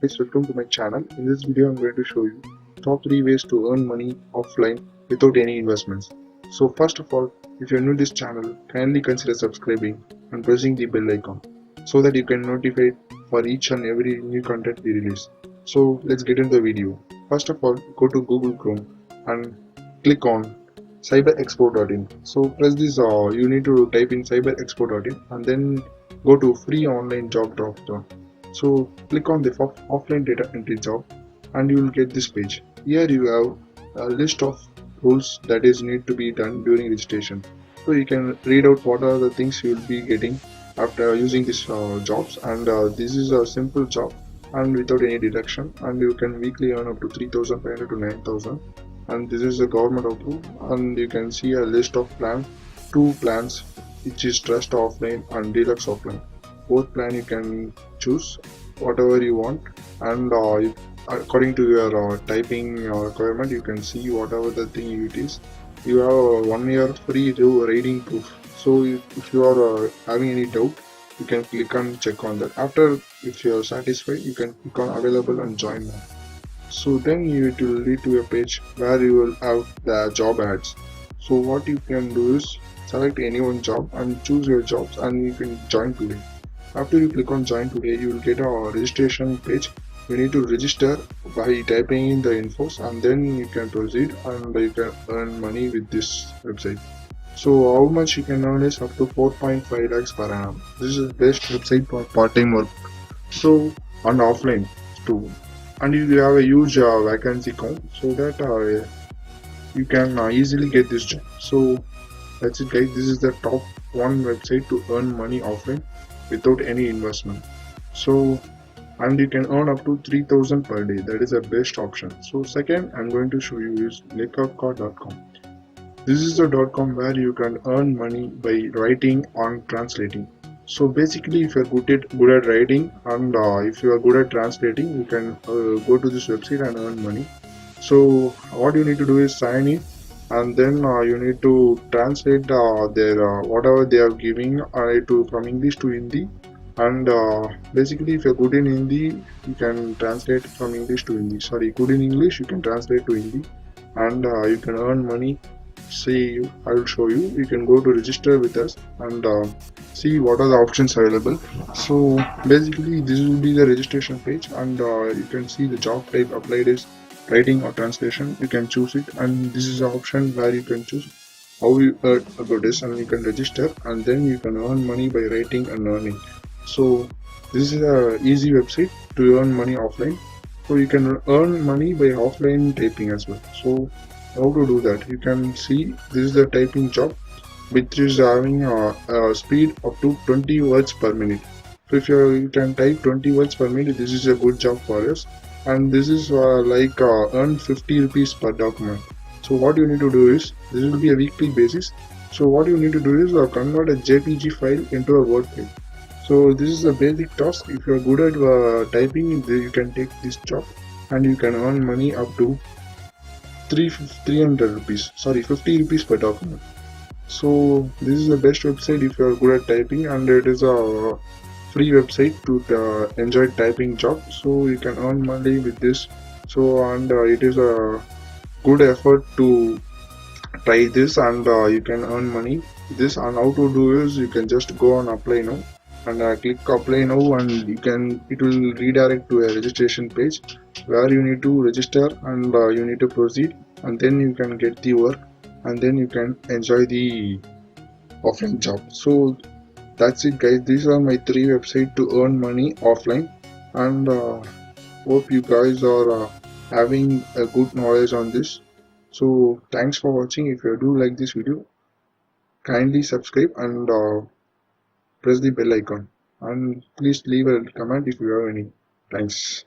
Guys, welcome to my channel. In this video I'm going to show you top 3 ways to earn money offline without any investments. So first of all, if you're new to this channel, kindly consider subscribing and pressing the bell icon so that you can notified for each and every new content we release. So let's get into the video. First of all, go to Google Chrome and click on cyberexpo.in. So press this, you need to type in cyberexpo.in and then go to free online job drop down. So click on the offline data entry job and you will get this page. Here you have a list of rules that is need to be done during registration. So you can read out what are the things you will be getting after using these jobs, and this is a simple job and without any deduction, and you can weekly earn up to 3,500 to 9,000, and this is a government approved, and you can see a list of plans, two plans, which is trust offline and deluxe offline. Both plan you can choose whatever you want, and according to your typing requirement you can see whatever the thing it is. You have a 1 year free reading proof, so if you are having any doubt you can click and check on that. After, if you are satisfied, you can click on available and join now. So then it will lead to a page where you will have the job ads. So what you can do is select any one job and choose your jobs and you can join today. After you click on join today, you will get a registration page. You need to register by typing in the infos and then you can proceed and you can earn money with this website. So how much you can earn is up to 4.5 lakhs per annum. This is the best website for part-time work. So on offline too, and you have a huge vacancy count, so that you can easily get this job. So that's it guys, this is the top one website to earn money offline without any investment. So, and you can earn up to 3,000 per day. That is the best option. So second I'm going to show you is lekaka.com. This is the .com where you can earn money by writing and translating. So basically, if you're good at writing and if you are good at translating, you can go to this website and earn money. So what you need to do is sign in, and then you need to translate their whatever they are giving to from English to Hindi. And basically, if you're good in Hindi, you can translate from English to Hindi. Sorry, good in English, you can translate to Hindi, and you can earn money. See, I will show you. You can go to register with us and see what are the options available. So basically this will be the registration page, and you can see the job type applied is writing or translation. You can choose it, and this is the option where you can choose how you earn about this, and you can register and then you can earn money by writing and earning. So this is a easy website to earn money offline. So you can earn money by offline typing as well. So how to do that, you can see this is the typing job which is having a speed up to 20 words per minute. So if you can type 20 words per minute, this is a good job for us, and this is like earn 50 rupees per document. So what you need to do is, this will be a weekly basis. So what you need to do is convert a JPG file into a Word file. So this is a basic task. If you are good at typing, you can take this job and you can earn money up to 300 rupees, sorry, 50 rupees per document. So this is the best website if you are good at typing, and it is a free website to enjoy typing job. So you can earn money with this. So, and it is a good effort to try this, and you can earn money with this. And how to do is, you can just go on apply now and click apply now, and it will redirect to a registration page where you need to register, and you need to proceed, and then you can get the work, and then you can enjoy the offline job. So that's it guys, these are my 3 websites to earn money offline, and hope you guys are having a good knowledge on this. So thanks for watching. If you do like this video, kindly subscribe and press the bell icon, and please leave a comment if you have any. Thanks.